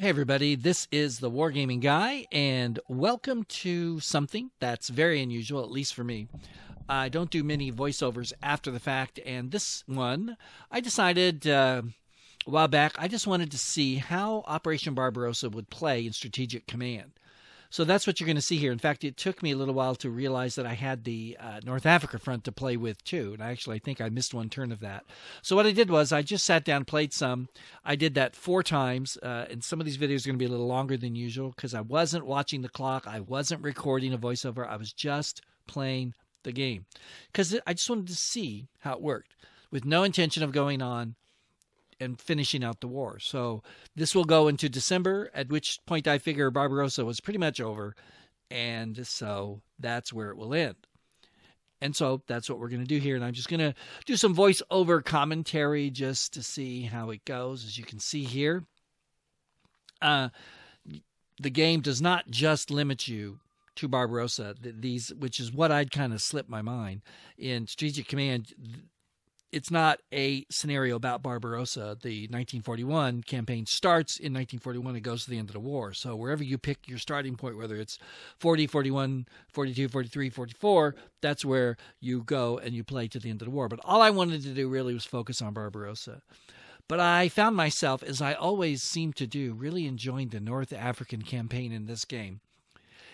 Hey everybody, this is the Wargaming Guy, and welcome to something that's very unusual, at least for me. I don't do many voiceovers after the fact, and this one, I decided a while back, I just wanted to see how Operation Barbarossa would play in Strategic Command. So that's what you're going to see here. In fact, it took me a little while to realize that I had the North Africa front to play with too. And I think I missed one turn of that. So what I did was I just sat down, played some. I did that 4 times. And some of these videos are going to be a little longer than usual because I wasn't watching the clock. I wasn't recording a voiceover. I was just playing the game because I just wanted to see how it worked with no intention of going on and finishing out the war. So this will go into December, at which point I figure Barbarossa was pretty much over. And so that's where it will end. And so that's what we're going to do here. And I'm just going to do some voiceover commentary just to see how it goes. As you can see here, the game does not just limit you to Barbarossa, which is what I'd kind of slipped my mind. In Strategic Command, it's not a scenario about Barbarossa. The 1941 campaign starts in 1941 and goes to the end of the war. So wherever you pick your starting point, whether it's 40, 41, 42, 43, 44, that's where you go and you play to the end of the war. But all I wanted to do really was focus on Barbarossa. But I found myself, as I always seem to do, really enjoying the North African campaign in this game.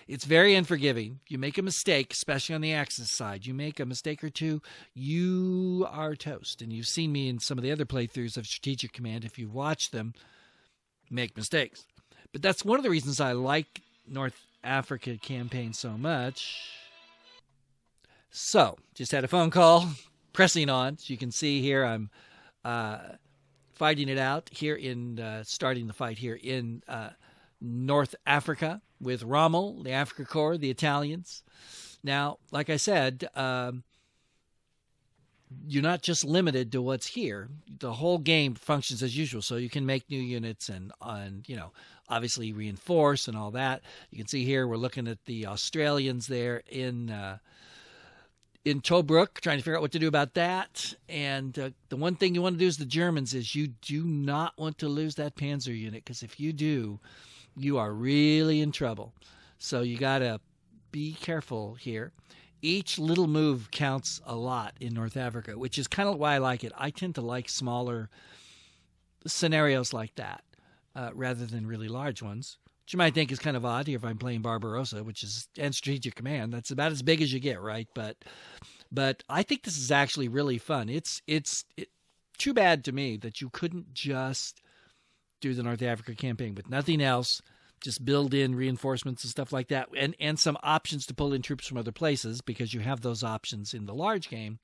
It's very unforgiving. You make a mistake, especially on the Axis side. You make a mistake or two, you are toast. And you've seen me in some of the other playthroughs of Strategic Command, if you've watched them, make mistakes. But that's one of the reasons I like North Africa campaign so much. So, just had a phone call, pressing on. So you can see here I'm fighting it out here starting the fight here in North Africa with Rommel, the Afrika Korps, the Italians. Now, like I said, you're not just limited to what's here. The whole game functions as usual, so you can make new units and obviously reinforce and all that. You can see here we're looking at the Australians there in Tobruk, trying to figure out what to do about that. And the one thing you want to do is the Germans is you do not want to lose that Panzer unit, because if you do, you are really in trouble. So you got to be careful here. Each little move counts a lot in North Africa, which is kind of why I like it. I tend to like smaller scenarios like that rather than really large ones, which you might think is kind of odd here if I'm playing Barbarossa, and Strategic Command. That's about as big as you get, right? But I think this is actually really fun. It's too bad to me that you couldn't just do the North Africa campaign with nothing else, just build in reinforcements and stuff like that, and some options to pull in troops from other places, because you have those options in the large game.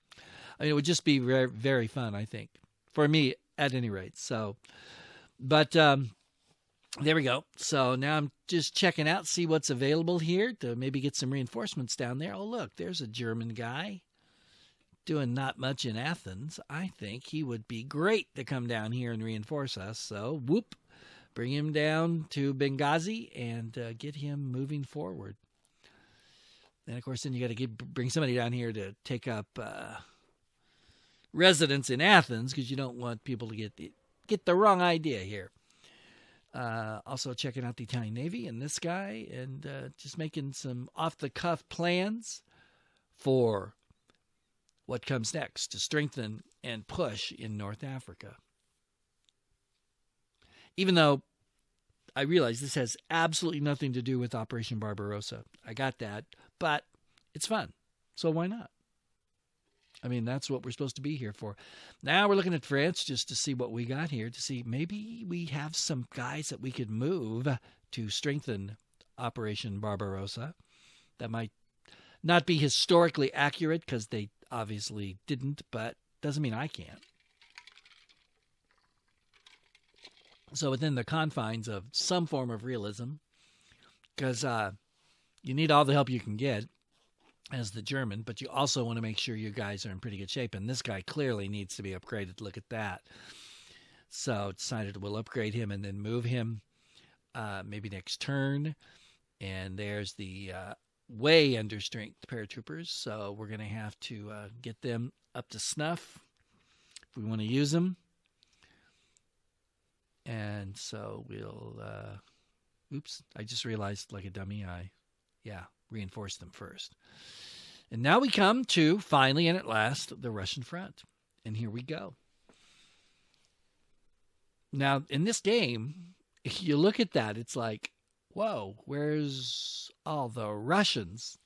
I mean, it would just be very, very fun, I think, for me at any rate. So, but there we go. So now I'm just checking out, see what's available here to maybe get some reinforcements down there. Oh, look, there's a German guy doing not much in Athens. I think he would be great to come down here and reinforce us. So, whoop, bring him down to Benghazi and get him moving forward. And, of course, then you got to bring somebody down here to take up residence in Athens, because you don't want people to get the wrong idea here. Also checking out the Italian Navy and this guy, and just making some off-the-cuff plans for what comes next to strengthen and push in North Africa. Even though I realize this has absolutely nothing to do with Operation Barbarossa. I got that, but it's fun, so why not? I mean, that's what we're supposed to be here for. Now we're looking at France just to see what we got here, to see maybe we have some guys that we could move to strengthen Operation Barbarossa. That might not be historically accurate, because they obviously didn't, but doesn't mean I can't. So within the confines of some form of realism, because you need all the help you can get as the German, but you also want to make sure you guys are in pretty good shape. And this guy clearly needs to be upgraded. Look at that. So decided we'll upgrade him and then move him maybe next turn. And there's the way under strength paratroopers. So we're going to have to get them up to snuff if we want to use them. And so we'll, oops, I just realized like a dummy, reinforce them first. And now we come to, finally and at last, the Russian front. And here we go. Now, in this game, if you look at that, it's like, whoa, where's all the Russians?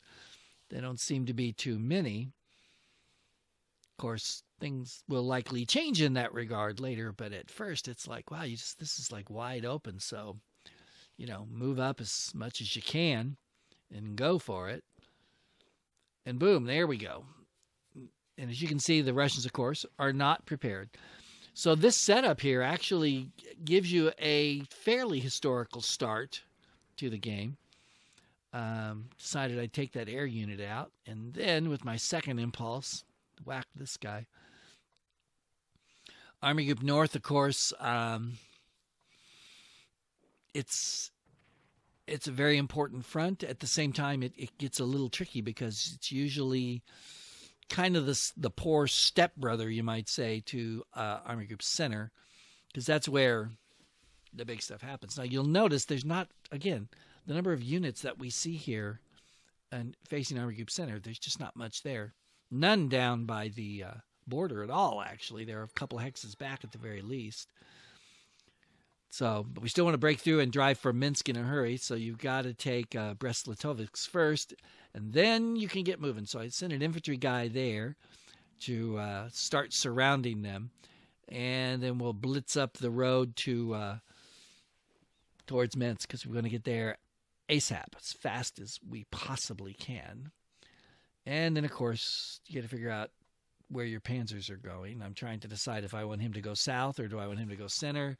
They don't seem to be too many. Of course, things will likely change in that regard later, but at first it's like, wow, this is like wide open. So, move up as much as you can and go for it. And boom, there we go. And as you can see, the Russians, of course, are not prepared. So this setup here actually gives you a fairly historical start to the game. Decided I'd take that air unit out, and then with my second impulse, whack this guy. Army Group North, of course, it's a very important front. At the same time, it gets a little tricky because it's usually kind of the poor stepbrother, you might say, to Army Group Center, because that's where the big stuff happens. Now, you'll notice there's not, again, the number of units that we see here and facing Army Group Center, there's just not much there. None down by the border at all, actually. There are a couple hexes back at the very least. So, but we still want to break through and drive for Minsk in a hurry, so you've got to take Brest-Litovsk first, and then you can get moving. So I sent an infantry guy there to start surrounding them, and then we'll blitz up the road to towards Minsk, because we're going to get there ASAP, as fast as we possibly can. And then, of course, you got to figure out where your panzers are going. I'm trying to decide if I want him to go south or do I want him to go center.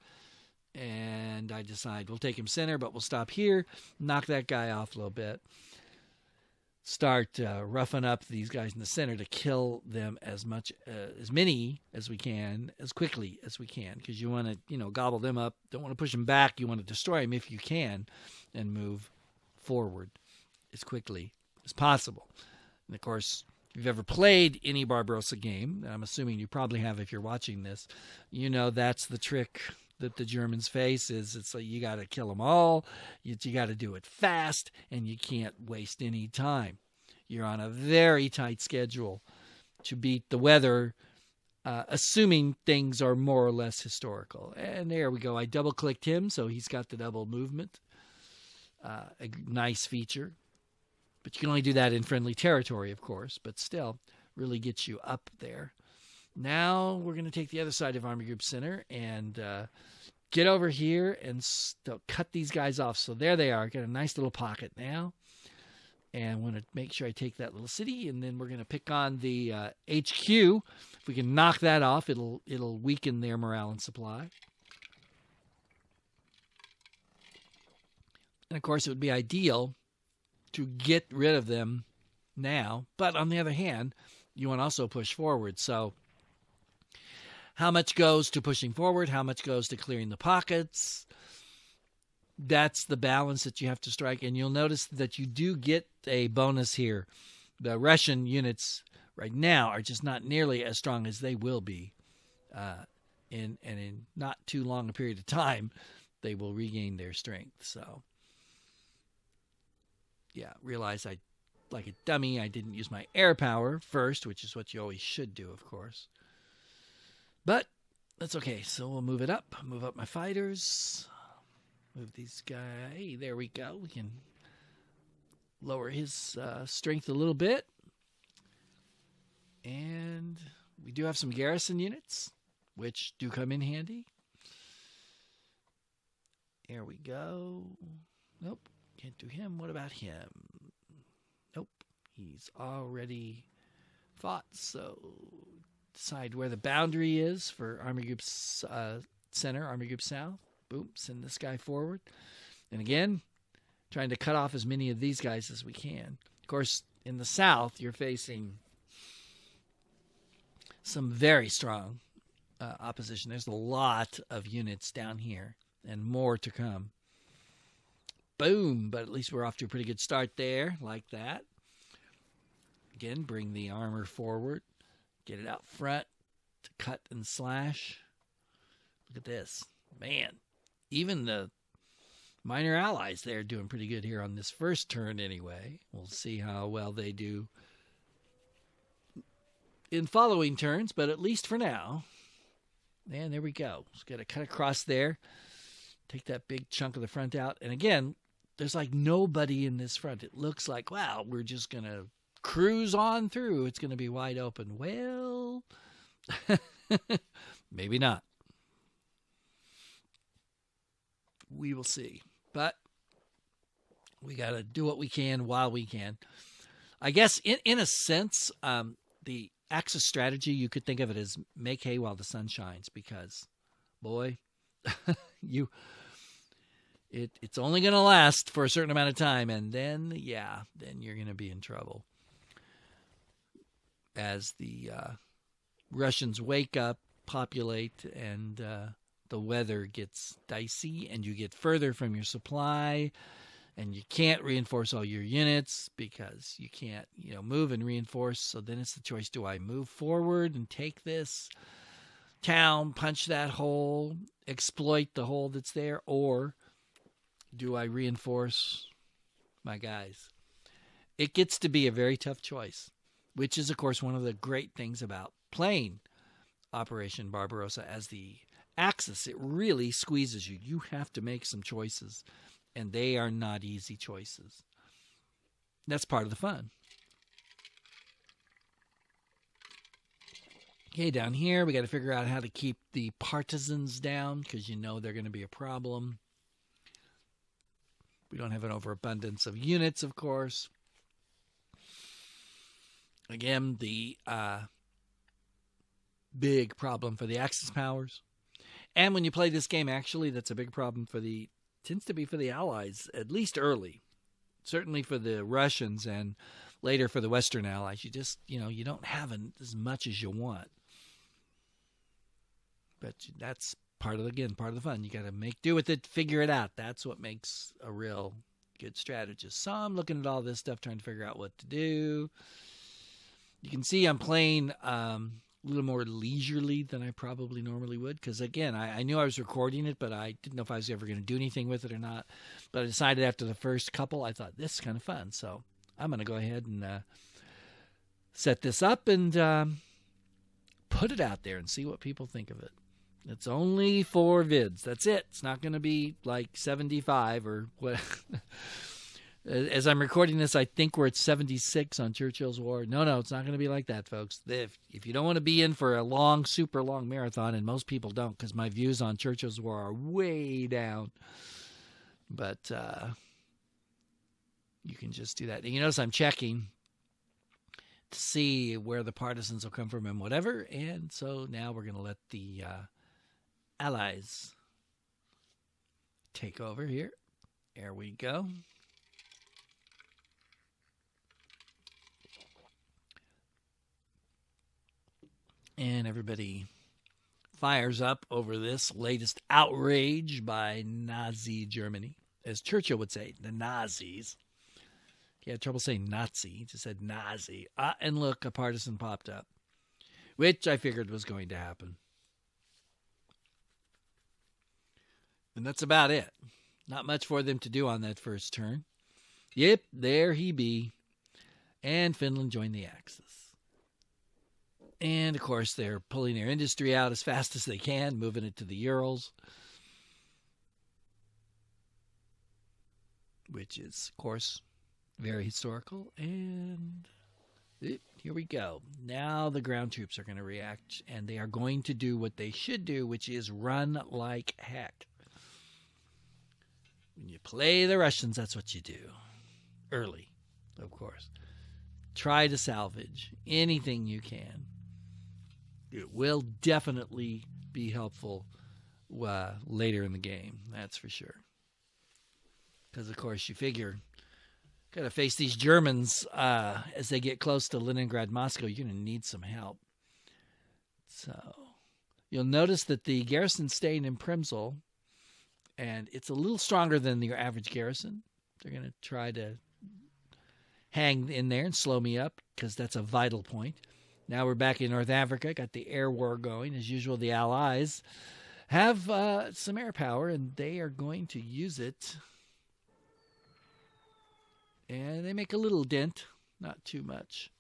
And I decide we'll take him center, but we'll stop here, knock that guy off a little bit, start roughing up these guys in the center to kill them as many as we can, as quickly as we can, because you want to, gobble them up. Don't want to push them back. You want to destroy them if you can, and move forward as quickly as possible. And of course, if you've ever played any Barbarossa game, and I'm assuming you probably have if you're watching this, that's the trick that the Germans face. Is it's like you got to kill them all, you got to do it fast, and you can't waste any time. You're on a very tight schedule to beat the weather, assuming things are more or less historical. And there we go. I double-clicked him, so he's got the double movement. A nice feature. But you can only do that in friendly territory, of course, but still really gets you up there. Now we're going to take the other side of Army Group Center and get over here and cut these guys off. So there they are. Got a nice little pocket now. And I want to make sure I take that little city, and then we're going to pick on the HQ. If we can knock that off, it'll weaken their morale and supply. And, of course, it would be ideal to get rid of them now. But on the other hand, you want to also push forward. So how much goes to pushing forward? How much goes to clearing the pockets? That's the balance that you have to strike. And you'll notice that you do get a bonus here. The Russian units right now are just not nearly as strong as they will be. In not too long a period of time, they will regain their strength. So, yeah, realize like a dummy, I didn't use my air power first, which is what you always should do, of course. But that's okay. So we'll move it up. Move up my fighters. Move these guys. Hey, there we go. We can lower his strength a little bit. And we do have some garrison units, which do come in handy. There we go. Nope. Can't do him. What about him? Nope. He's already fought. So decide where the boundary is for Army Group Center, Army Group South. Boom. Send this guy forward. And again, trying to cut off as many of these guys as we can. Of course, in the south, you're facing some very strong opposition. There's a lot of units down here and more to come. Boom, but at least we're off to a pretty good start there, like that. Again, bring the armor forward. Get it out front to cut and slash. Look at this. Man, even the minor allies, they're doing pretty good here on this first turn anyway. We'll see how well they do in following turns, but at least for now. And there we go. Just got to cut across there. Take that big chunk of the front out. And again, there's like nobody in this front. It looks like, wow, we're just going to cruise on through. It's going to be wide open. Well, maybe not. We will see. But we got to do what we can while we can. I guess in a sense, the Axis strategy, you could think of it as make hay while the sun shines, because, boy, it's only going to last for a certain amount of time, and then you're going to be in trouble. As the Russians wake up, populate, and the weather gets dicey, and you get further from your supply, and you can't reinforce all your units because you can't, move and reinforce. So then it's the choice: do I move forward and take this town, punch that hole, exploit the hole that's there, or do I reinforce my guys? It gets to be a very tough choice, which is, of course, one of the great things about playing Operation Barbarossa as the Axis. It really squeezes you. You have to make some choices, and they are not easy choices. That's part of the fun. Okay, down here, we got to figure out how to keep the partisans down, because they're going to be a problem. We don't have an overabundance of units, of course. Again, the big problem for the Axis powers. And when you play this game, actually, that's a big problem tends to be for the Allies, at least early. Certainly for the Russians, and later for the Western Allies. You just, you don't have as much as you want. But that's part of the fun. You got to make do with it, figure it out. That's what makes a real good strategist. So I'm looking at all this stuff, trying to figure out what to do. You can see I'm playing a little more leisurely than I probably normally would, because, again, I knew I was recording it, but I didn't know if I was ever going to do anything with it or not. But I decided after the first couple, I thought, this is kind of fun. So I'm going to go ahead and set this up and put it out there and see what people think of it. It's only 4 vids. That's it. It's not going to be like 75 or what. As I'm recording this, I think we're at 76 on Churchill's War. No, it's not going to be like that, folks. If you don't want to be in for a long, super long marathon, and most people don't, because my views on Churchill's War are way down, but you can just do that. And you notice I'm checking to see where the partisans will come from and whatever, and so now we're going to let the Allies take over here. There we go. And everybody fires up over this latest outrage by Nazi Germany. As Churchill would say, the Nazis. He had trouble saying Nazi. He just said Nazi. And look, a partisan popped up, which I figured was going to happen. And that's about it. Not much for them to do on that first turn. Yep, there he be. And Finland joined the Axis. And, of course, they're pulling their industry out as fast as they can, moving it to the Urals, which is, of course, very historical. And here we go. Now the ground troops are going to react, and they are going to do what they should do, which is run like heck. When you play the Russians, that's what you do. Early, of course. Try to salvage anything you can. It will definitely be helpful later in the game, that's for sure. Because, of course, you figure, got to face these Germans as they get close to Leningrad, Moscow. You're going to need some help. So you'll notice that the garrison staying in Przemysl, and it's a little stronger than your average garrison. They're going to try to hang in there and slow me up, because that's a vital point. Now we're back in North Africa, got the air war going. As usual, the Allies have some air power, and they are going to use it. And they make a little dent, not too much.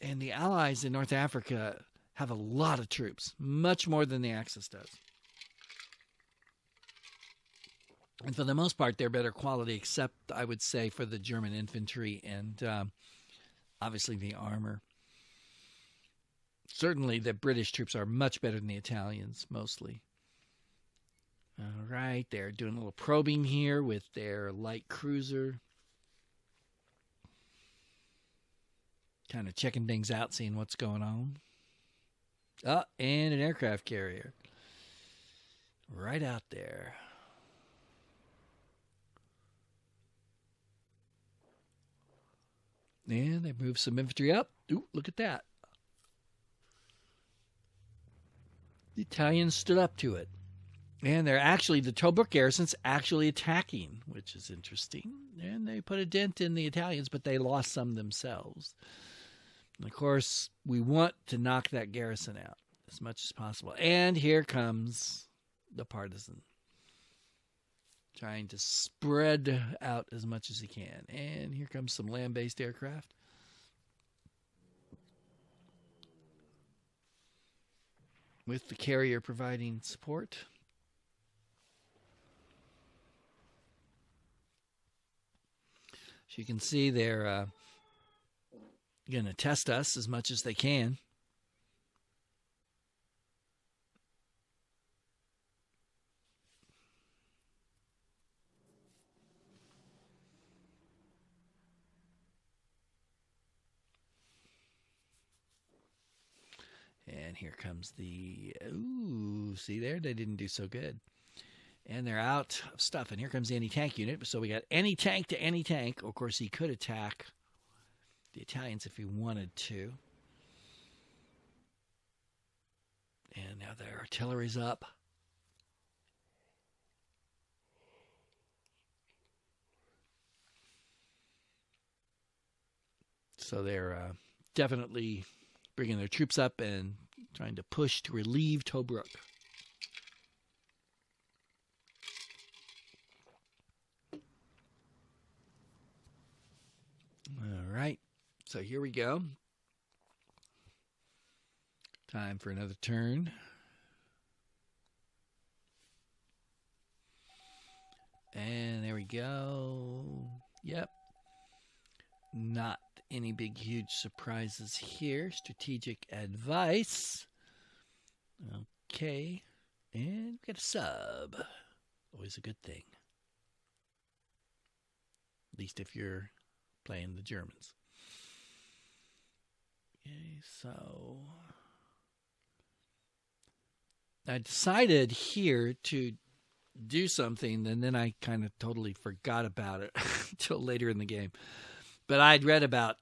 And the Allies in North Africa have a lot of troops, much more than the Axis does. And for the most part, they're better quality, except, I would say, for the German infantry and obviously the armor. Certainly, the British troops are much better than the Italians, mostly. All right, they're doing a little probing here with their light cruiser. Kind of checking things out, seeing what's going on. Oh, and an aircraft carrier. Right out there. And they move some infantry up. Ooh, look at that. The Italians stood up to it. And they're actually, the Tobruk garrison's actually attacking, which is interesting. And they put a dent in the Italians, but they lost some themselves. And of course, we want to knock that garrison out as much as possible. And here comes the partisan, trying to spread out as much as he can. And here comes some land-based aircraft. With the carrier providing support. As you can see, they're going to test us as much as they can. And here comes the, ooh, see there? They didn't do so good. And they're out of stuff. And here comes the anti-tank unit. So we got any tank to any tank. Of course, he could attack the Italians if he wanted to. And now their artillery's up. So they're definitely bringing their troops up and trying to push to relieve Tobruk. All right, so here we go. Time for another turn. And there we go. Yep. Not any big, huge surprises here. Strategic advice. Okay. And we got a sub. Always a good thing. At least if you're playing the Germans. Okay, so I decided here to do something, and then I kind of totally forgot about it until later in the game. But I'd read about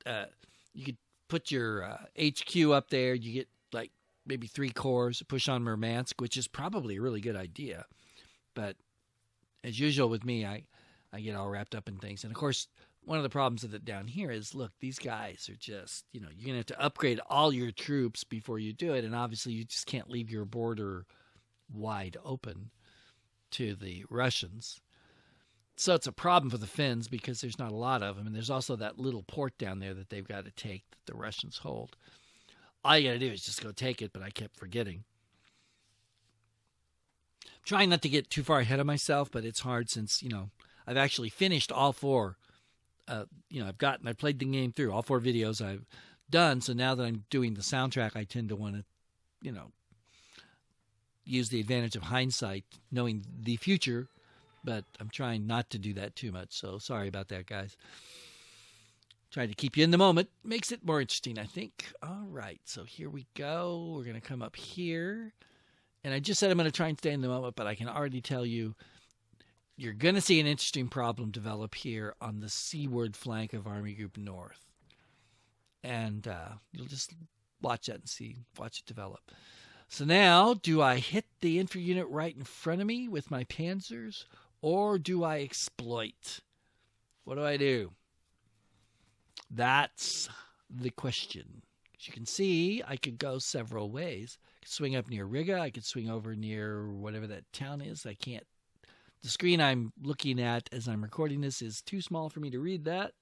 you could put your HQ up there. You get like maybe 3 corps, push on Murmansk, which is probably a really good idea. But as usual with me, I get all wrapped up in things. And of course, one of the problems of it down here is, look, these guys are just, you're going to have to upgrade all your troops before you do it. And obviously, you just can't leave your border wide open to the Russians. So it's a problem for the Finns because there's not a lot of them. And there's also that little port down there that they've got to take that the Russians hold. All you got to do is just go take it, but I kept forgetting. Trying not to get too far ahead of myself, but it's hard since, I've actually finished all 4. I played the game through. All 4 videos I've done. So now that I'm doing the soundtrack, I tend to want to, use the advantage of hindsight, knowing the future. But I'm trying not to do that too much. So sorry about that, guys. Trying to keep you in the moment. Makes it more interesting, I think. All right. So here we go. We're going to come up here. And I just said I'm going to try and stay in the moment, but I can already tell you, you're going to see an interesting problem develop here on the seaward flank of Army Group North. And you'll just watch that and watch it develop. So now, do I hit the infantry unit right in front of me with my panzers? Or do I exploit? What do I do? That's the question. As you can see, I could go several ways. I could swing up near Riga. I could swing over near whatever that town is. I can't. The screen I'm looking at as I'm recording this is too small for me to read that.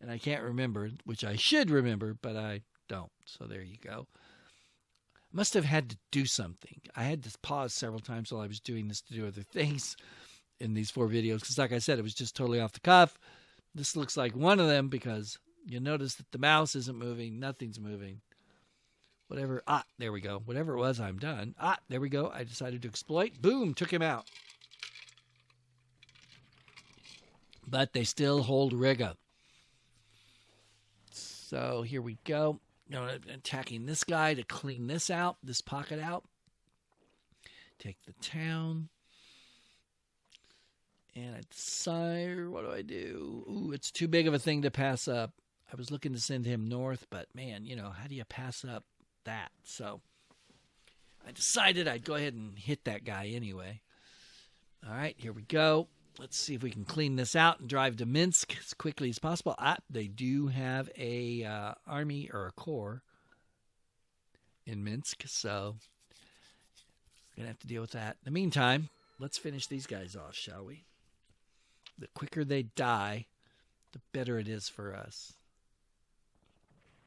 And I can't remember, which I should remember, but I don't. So there you go. Must have had to do something. I had to pause several times while I was doing this to do other things in these 4 videos. Because like I said, it was just totally off the cuff. This looks like one of them because you notice that the mouse isn't moving. Nothing's moving. Whatever. There we go. Whatever it was, I'm done. There we go. I decided to exploit. Boom, took him out. But they still hold Riga. So here we go. I'm attacking this guy to clean this out, this pocket out. Take the town. And I decide, what do I do? Ooh, it's too big of a thing to pass up. I was looking to send him north, but man, how do you pass up that? So I decided I'd go ahead and hit that guy anyway. All right, here we go. Let's see if we can clean this out and drive to Minsk as quickly as possible. They do have a army or a corps in Minsk, so we're going to have to deal with that. In the meantime, let's finish these guys off, shall we? The quicker they die, the better it is for us.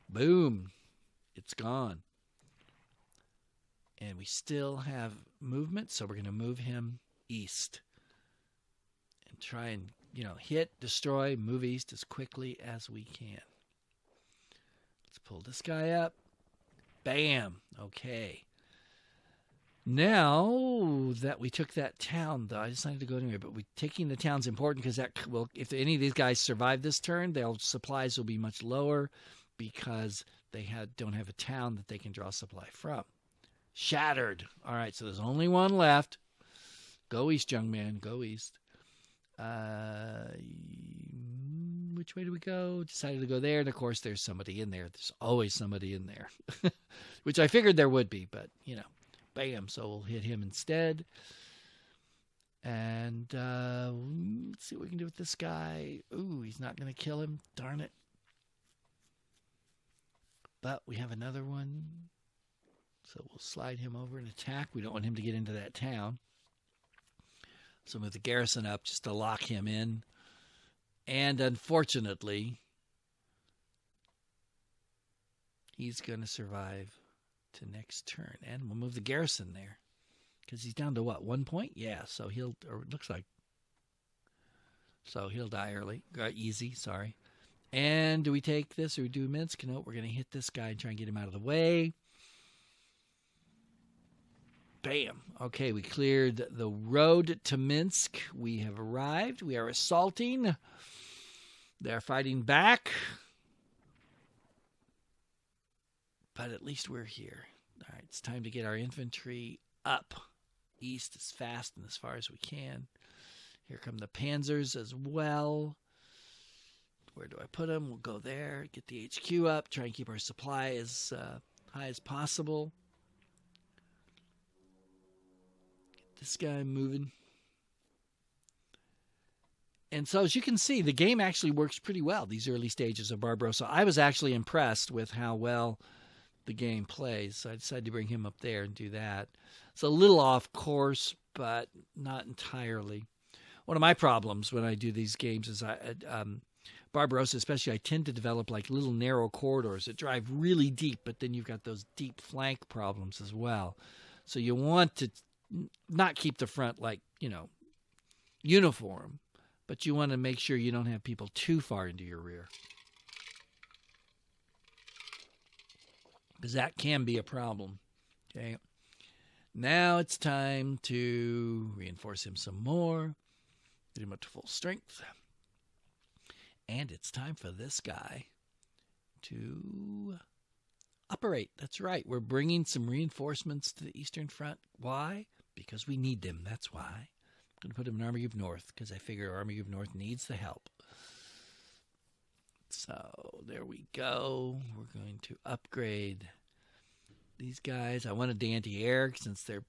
Boom. It's gone. And we still have movement, so we're going to move him east. Try and, hit, destroy, move east as quickly as we can. Let's pull this guy up. Bam. Okay. Now that we took that town, though, I decided to go anyway, but taking the town's important because if any of these guys survive this turn, their supplies will be much lower because they don't have a town that they can draw supply from. Shattered. All right, so there's only one left. Go east, young man. Go east. Which way do we go? Decided to go there, and of course there's somebody in there. There's always somebody in there. Which I figured there would be, but, bam, so we'll hit him instead. And let's see what we can do with this guy. Ooh, he's not going to kill him. Darn it. But we have another one. So we'll slide him over and attack. We don't want him to get into that town. So move the garrison up just to lock him in. And unfortunately, he's going to survive to next turn. And we'll move the garrison there. Because he's down to what, 1 point? Yeah, so it looks like. So he'll die early. Easy, sorry. And do we take this or do Minsk? No, we're going to hit this guy and try and get him out of the way. Bam. Okay, we cleared the road to Minsk. We have arrived. We are assaulting. They're fighting back. But at least we're here. All right, it's time to get our infantry up east as fast and as far as we can. Here come the panzers as well. Where do I put them? We'll go there, get the HQ up, try and keep our supply as high as possible. This guy moving. And so as you can see, the game actually works pretty well, these early stages of Barbarossa. I was actually impressed with how well the game plays. So I decided to bring him up there and do that. It's a little off course, but not entirely. One of my problems when I do these games is Barbarossa especially, I tend to develop like little narrow corridors that drive really deep, but then you've got those deep flank problems as well. So you want to not keep the front like, uniform, but you want to make sure you don't have people too far into your rear. Because that can be a problem. Okay. Now it's time to reinforce him some more. Get him up to full strength. And it's time for this guy to operate. That's right. We're bringing some reinforcements to the Eastern Front. Why? Because we need them. That's why. I'm going to put him in Army of North because I figure Army of North needs the help. So there we go. We're going to upgrade these guys. I wanted the anti-air since they're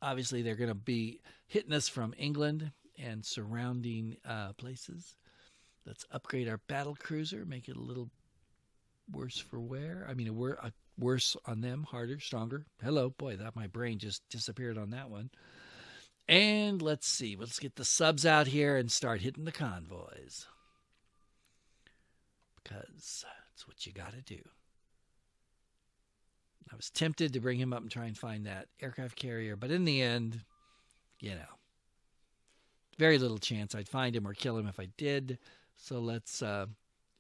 going to be hitting us from England and surrounding places. Let's upgrade our battle cruiser, make it a little worse for wear. I mean, worse on them, harder, stronger. Hello, boy, that my brain just disappeared on that one. And let's see. Let's get the subs out here and start hitting the convoys. Because that's what you got to do. I was tempted to bring him up and try and find that aircraft carrier, but in the end, very little chance I'd find him or kill him if I did. So let's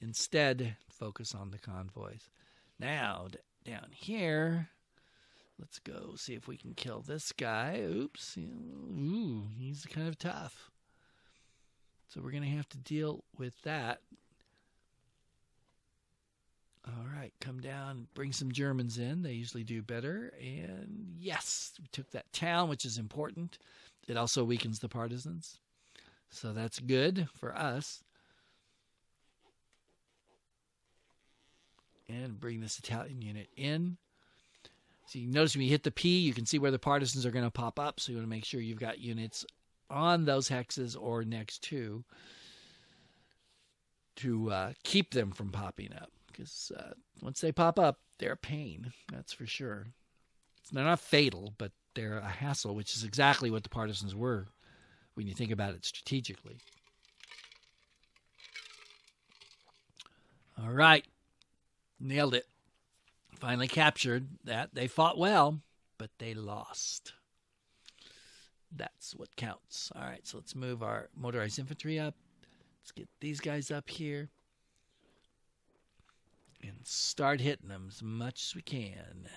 instead focus on the convoys. Now, down here, let's go see if we can kill this guy. Oops. Ooh, he's kind of tough. So we're going to have to deal with that. All right, come down, bring some Germans in. They usually do better. And yes, we took that town, which is important. It also weakens the partisans. So that's good for us. And bring this Italian unit in. So you notice when you hit the P, you can see where the partisans are going to pop up. So you want to make sure you've got units on those hexes or next to keep them from popping up. Because once they pop up, they're a pain. That's for sure. They're not fatal, but they're a hassle, which is exactly what the partisans were when you think about it strategically. All right. Nailed it. Finally captured that. They fought well, but they lost. That's what counts. All right, so let's move our motorized infantry up. Let's get these guys up here. And start hitting them as much as we can.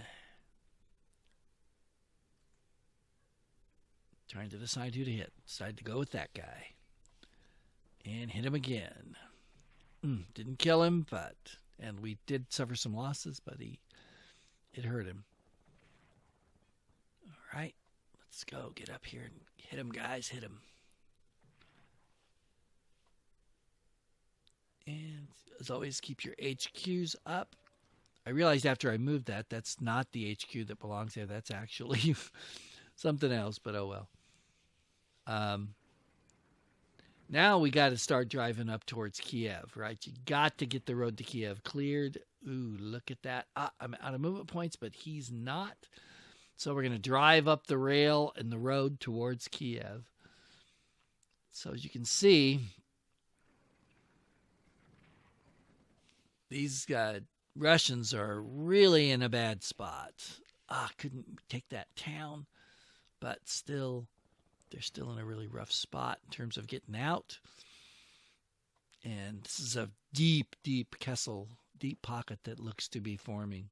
Trying to decide who to hit. Decided to go with that guy. And hit him again. Didn't kill him, and we did suffer some losses, but it hurt him. All right, let's go. Get up here and hit him, guys. Hit him. And as always, keep your HQs up. I realized after I moved that's not the HQ that belongs there. That's actually something else, but oh well. Now we got to start driving up towards Kiev, right? You got to get the road to Kiev cleared. Ooh, look at that. I'm out of movement points, but he's not. So we're going to drive up the rail and the road towards Kiev. So as you can see, these Russians are really in a bad spot. Couldn't take that town, but still, they're still in a really rough spot in terms of getting out. And this is a deep, deep Kessel, deep pocket that looks to be forming.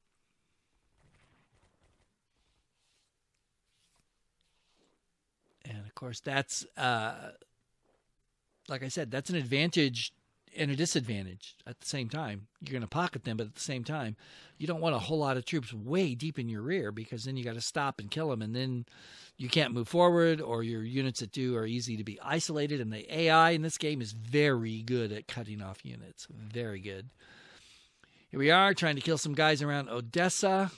And of course, that's, like I said, that's an advantage and a disadvantage at the same time. You're going to pocket them, but at the same time, you don't want a whole lot of troops way deep in your rear, because then you got to stop and kill them, and then you can't move forward, or your units that do are easy to be isolated. And the AI in this game is very good at cutting off units. Very good. Here we are trying to kill some guys around Odessa.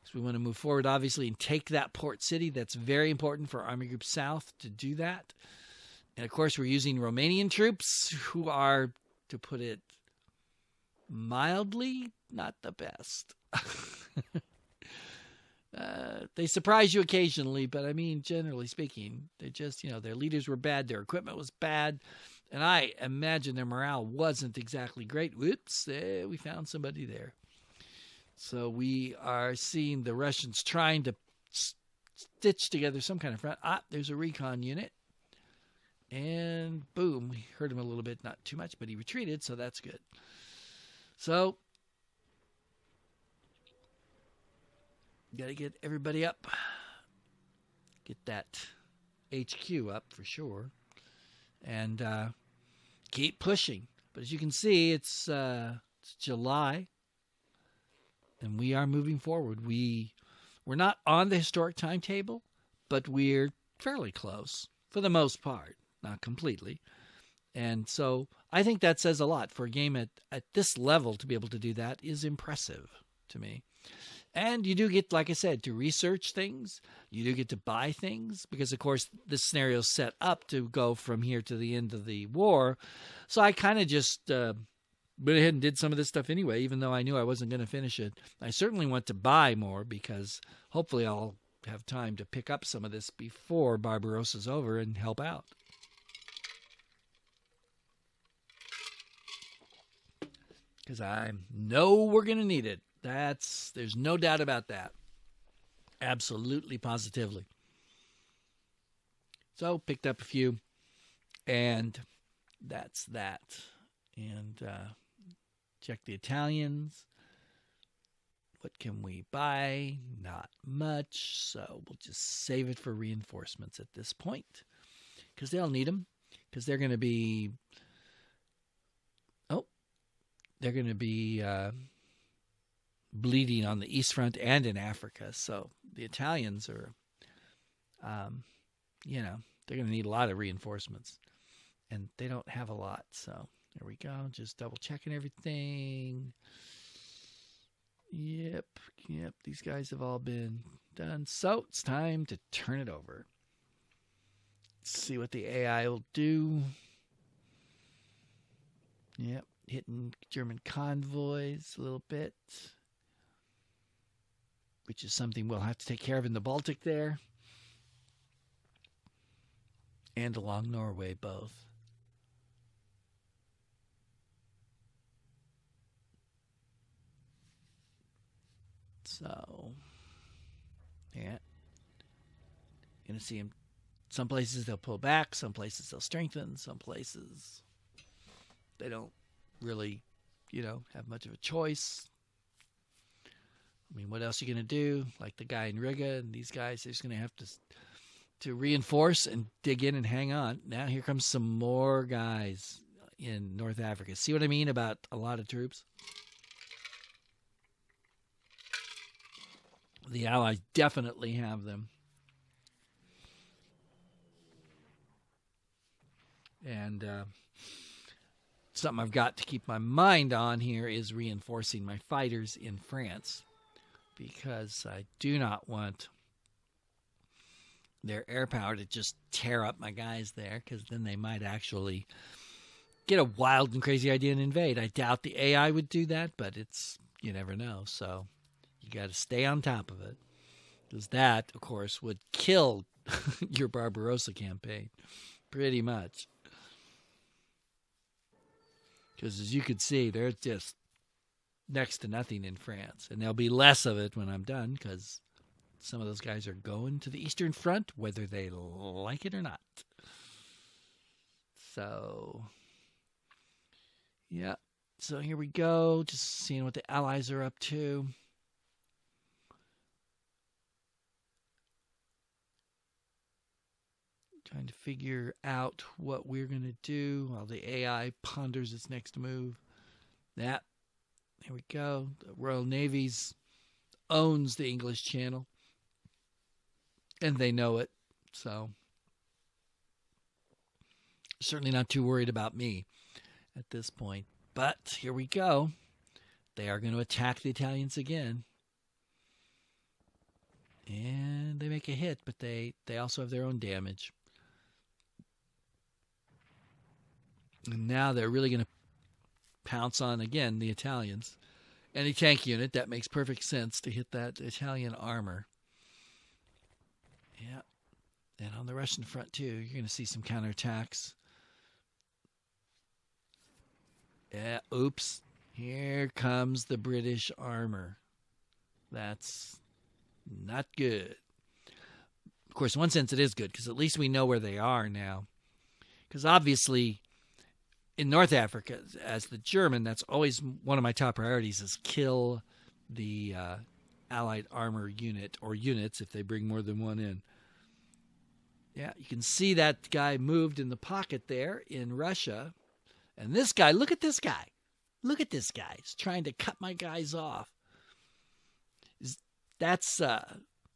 So we want to move forward, obviously, and take that port city. That's very important for Army Group South to do that. And, of course, we're using Romanian troops who are, to put it mildly, not the best. They surprise you occasionally, but, I mean, generally speaking, they just, their leaders were bad, their equipment was bad, and I imagine their morale wasn't exactly great. Whoops, we found somebody there. So we are seeing the Russians trying to stitch together some kind of front. There's a recon unit. And boom, we hurt him a little bit, not too much, but he retreated, so that's good. So, got to get everybody up. Get that HQ up for sure. And keep pushing. But as you can see, it's July. And we are moving forward. We're not on the historic timetable, but we're fairly close for the most part. Not completely. And so I think that says a lot for a game at this level. To be able to do that is impressive to me. And you do get, like I said, to research things. You do get to buy things because, of course, this scenario is set up to go from here to the end of the war. So I kind of just went ahead and did some of this stuff anyway, even though I knew I wasn't going to finish it. I certainly want to buy more because hopefully I'll have time to pick up some of this before Barbarossa's over and help out. Because I know we're going to need it. There's no doubt about that. Absolutely, positively. So, picked up a few, and that's that. And check the Italians. What can we buy? Not much, so we'll just save it for reinforcements at this point. Because they'll need them. Because they're going to be... They're going to be bleeding on the East Front and in Africa. So the Italians are, they're going to need a lot of reinforcements. And they don't have a lot. So there we go. Just double checking everything. Yep. These guys have all been done. So it's time to turn it over. Let's see what the AI will do. Yep. Hitting German convoys a little bit, which is something we'll have to take care of in the Baltic there and along Norway both. So, yeah. You're going to see them. Some places they'll pull back, some places they'll strengthen, some places they don't really, have much of a choice. I mean, what else are you going to do? Like the guy in Riga and these guys, they're just going to have to reinforce and dig in and hang on. Now here comes some more guys in North Africa. See what I mean about a lot of troops? The Allies definitely have them. And something I've got to keep my mind on here is reinforcing my fighters in France, because I do not want their air power to just tear up my guys there, because then they might actually get a wild and crazy idea and invade. I doubt the AI would do that, but you never know. So you got to stay on top of it, because that, of course, would kill your Barbarossa campaign pretty much. Because as you can see, there's just next to nothing in France. And there'll be less of it when I'm done, because some of those guys are going to the Eastern Front, whether they like it or not. So, yeah. So here we go. Just seeing what the Allies are up to. Trying to figure out what we're going to do while the AI ponders its next move. There we go. The Royal Navy owns the English Channel, and they know it. So, certainly not too worried about me at this point. But here we go. They are going to attack the Italians again. And they make a hit, but they also have their own damage. And now they're really going to pounce on, again, the Italians. Any tank unit, that makes perfect sense to hit that Italian armor. Yeah. And on the Russian front, too, you're going to see some counterattacks. Yeah, oops. Here comes the British armor. That's not good. Of course, in one sense, it is good, because at least we know where they are now. Because obviously, in North Africa, as the German, that's always one of my top priorities, is kill the Allied armor unit, or units if they bring more than one in. Yeah, you can see that guy moved in the pocket there in Russia. And this guy, look at this guy. Look at this guy. He's trying to cut my guys off. That's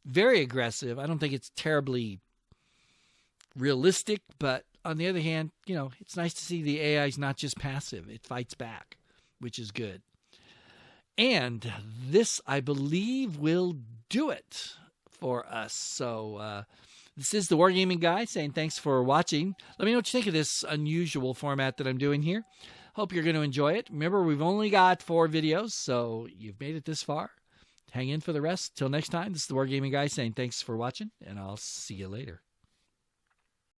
very aggressive. I don't think it's terribly realistic, but on the other hand, it's nice to see the AI is not just passive. It fights back, which is good. And this, I believe, will do it for us. So this is the Wargaming Guy saying thanks for watching. Let me know what you think of this unusual format that I'm doing here. Hope you're going to enjoy it. Remember, we've only got 4 videos, so you've made it this far. Hang in for the rest. Till next time, this is the Wargaming Guy saying thanks for watching, and I'll see you later.